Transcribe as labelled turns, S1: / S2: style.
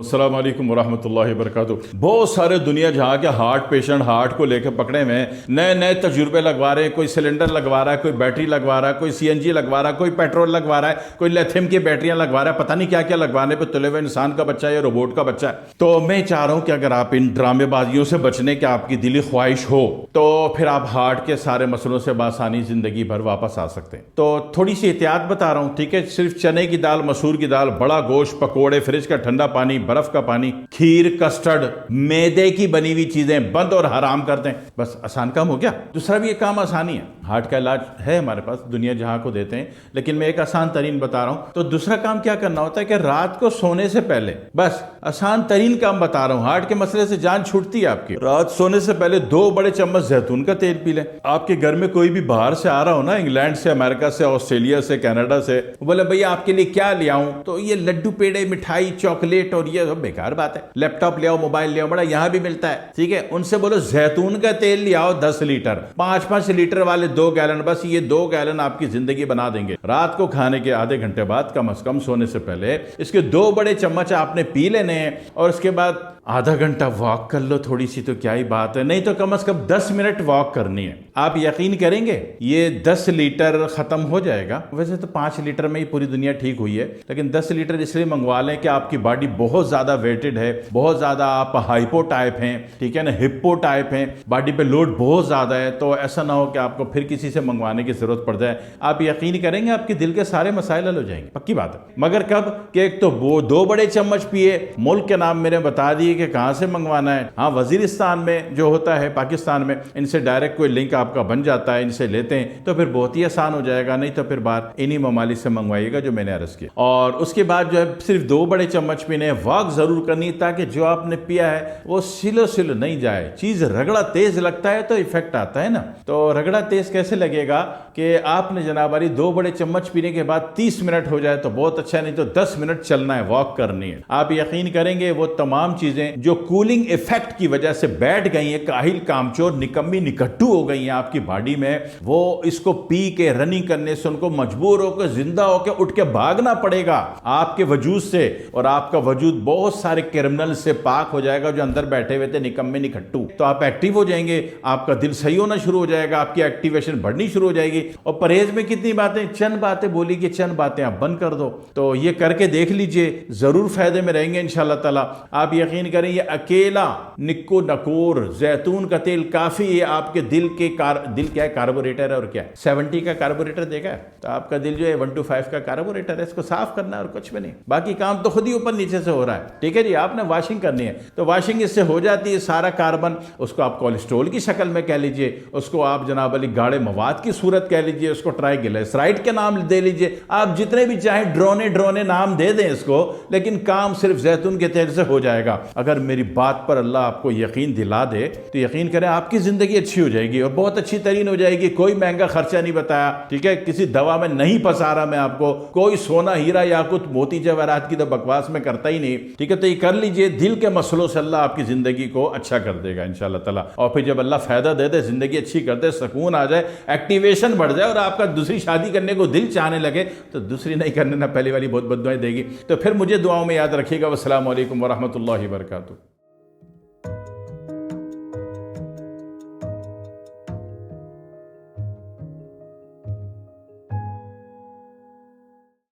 S1: अस्सलाम वालेकुम वरहमतुल्लाहि वबरकातुहू। बहुत सारे दुनिया जहाँ के हार्ट पेशेंट हार्ट को लेकर पकड़े हुए हैं, नए नए तजुर्बे लगवा रहे हैं। कोई सिलेंडर लगवा रहा है, कोई बैटरी लगवा रहा है, कोई सीएनजी लगवा रहा है, कोई पेट्रोल लगवा रहा है, कोई लिथियम की बैटरियां लगवा रहा है। पता नहीं क्या क्या लगवाने पे तुले हुए इंसान का बच्चा है या रोबोट का बच्चा है। तो मैं चाह रहा हूँ कि अगर आप इन ड्रामेबाजियों से बचने की आपकी दिली ख्वाहिश हो तो फिर आप हार्ट के सारे मसलों से बासानी जिंदगी भर वापस आ सकते हैं। तो थोड़ी सी एहतियात बता रहा हूँ, ठीक है। सिर्फ चने की दाल, मसूर की दाल, बड़ा गोश्त, पकोड़े, फ्रिज का ठंडा पानी, बर्फ का पानी, खीर, कस्टर्ड, मैदे की बनी हुई चीजें बंद और हराम कर दें। बस आसान काम हो गया। दूसरा भी एक काम आसानी है। हार्ट का इलाज है हमारे पास, दुनिया जहां को देते हैं, लेकिन मैं एक आसान तरीन बता रहा हूं। तो दूसरा काम क्या करना होता है कि रात को सोने से पहले, बस आसान तरीन काम बता रहा हूं, हार्ट के मसले से जान छूटती है आपकी। रात सोने से पहले 2 बड़े चम्मच जैतून का तेल पी लें। आपके घर में कोई भी बाहर से आ रहा हो ना, इंग्लैंड से, अमेरिका से, ऑस्ट्रेलिया से, कनाडा से, बोले भैया आपके लिए क्या ले आऊं, तो ये लड्डू, पेड़े, मिठाई, चॉकलेट और ये सब बेकार बात है। लैपटॉप ले आओ, मोबाइल ले आओ, बड़ा यहां भी मिलता है, ठीक है। उनसे बोलो जैतून का तेल ले आओ 10 लीटर, 5-5 लीटर वाले 2 गैलन, बस ये 2 गैलन आपकी जिंदगी बना देंगे। रात को खाने के आधे घंटे बाद, कम से कम सोने से पहले, इसके 2 बड़े चम्मच आपने पी लेने हैं। और उसके बाद आधा घंटा वॉक कर लो थोड़ी सी, तो क्या ही बात है। नहीं तो कम से कम 10 मिनट वॉक करनी है। आप यकीन करेंगे ये 10 लीटर खत्म हो जाएगा। वैसे तो 5 लीटर में ही पूरी दुनिया ठीक हुई है, लेकिन 10 लीटर इसलिए मंगवा लें कि आपकी बॉडी बहुत ज्यादा वेटेड है, बहुत ज्यादा आप हाइपो टाइप हैं, ठीक है ना, हिप्पो टाइप हैं, बॉडी पे लोड बहुत ज्यादा है। तो ऐसा ना हो कि आपको फिर किसी से मंगवाने की जरूरत पड़ जाए। आप यकीन करेंगे आपके दिल के सारे मसाइल हल हो जाएंगे, पक्की बात है। मगर कब कि एक तो वो 2 बड़े चम्मच पिए, मुल्क के नाम मैंने बता दिए कि कहां से मंगवाना है। हाँ, वजीरिस्तान में जो होता है, पाकिस्तान में, इनसे डायरेक्ट कोई लिंक आपका बन जाता है, इनसे लेते हैं तो फिर बहुत ही आसान हो जाएगा। नहीं तो फिर बात इन्हीं ममालिक से मंगवाइएगा जो मैंने अर्ज किया। और उसके बाद जो है सिर्फ 2 बड़े चम्मच पीने, वॉक जरूर करनी, ताकि जो आपने पिया है वो सिलो सिलो नहीं जाए। चीज रगड़ा तेज लगता है तो इफेक्ट आता है ना। तो रगड़ा तेज कैसे लगेगा कि आपने जनाबारी 2 बड़े चम्मच पीने के बाद 30 मिनट हो जाए तो बहुत अच्छा, नहीं तो 10 मिनट चलना है, वॉक करनी है। आप यकीन करेंगे वो तमाम चीजें जो कूलिंग इफेक्ट की वजह से बैठ गई है, काहिल, कामचोर, निकम्मी, निकट्टू हो गई हैं आपकी बॉडी में, वो इसको पी के रनिंग करने से उनको मजबूर होकर, जिंदा होकर उठ के भागना पड़ेगा आपके वजूद से। और आपका वजूद बहुत सारे क्रिमिनल से पाक हो जाएगा जो अंदर बैठे हुए थे, निकम्मे, निकट्टू। तो आप एक्टिव हो जाएंगे, आपका दिल सही होना शुरू हो जाएगा, आपकी एक्टिवेशन बढ़नी शुरू हो जाएगी। और परहेज में कितनी बातें, चंद बातें बोली कि चंद बातें आप बंद कर दो। तो ये करके देख लीजिए, जरूर फायदे में रहेंगे इंशाअल्लाह ताला। आप यकीन करें, ये अकेला निक्को नकोर जैतून का तेल काफी है आपके दिल के दिल क्या है, कार्बोरेटर है, और क्या है, 70 का कार्बोरेटर देखा है, तो आपका दिल जो है 125 का कार्बोरेटर है। इसको साफ करना है और कुछ भी नहीं, बाकी काम तो खुद ही ऊपर नीचे से हो रहा है, ठीक है जी। आपने वॉशिंग करनी है तो वॉशिंग इससे हो जाती है, सारा कार्बन, उसको आप कोलेस्ट्रॉल की शक्ल में कह लीजिए, उसको आप जनाब अली गाढ़े मवाद की सूरत कह लीजिए, उसको ट्राइग्लिसराइड के नाम दे लीजिए, आप जितने भी चाहें ड्रोने नाम दे दें इसको, लेकिन काम सिर्फ जैतून के तेल से हो जाएगा। अगर मेरी बात पर अल्लाह आपको यकीन दिला दे तो यकीन करें आपकी जिंदगी अच्छी हो जाएगी और बहुत अच्छी तरीन हो जाएगी। कोई महंगा खर्चा नहीं बताया, ठीक है, किसी दवा में नहीं फंसा रहा मैं आपको, कोई सोना, हीरा, याकूत, मोती, जवाहरात की तो बकवास में करता ही नहीं, ठीक है। तो ये कर लीजिए, दिल के मसलों से अल्लाह आपकी जिंदगी को अच्छा कर देगा इंशाअल्लाह ताला। और फिर जब अल्लाह फायदा दे दे, जिंदगी अच्छी कर दे, सुकून आ जाए, एक्टिवेशन बढ़ जाए और आपका दूसरी शादी करने को दिल चाहने लगे, तो दूसरी नहीं करने ना, पहली वाली बहुत बद्दुआएं देगी। तो फिर मुझे दुआओं में याद रखिएगा। अस्सलाम वालेकुम वरहमतुल्लाहि वबरकातुहू।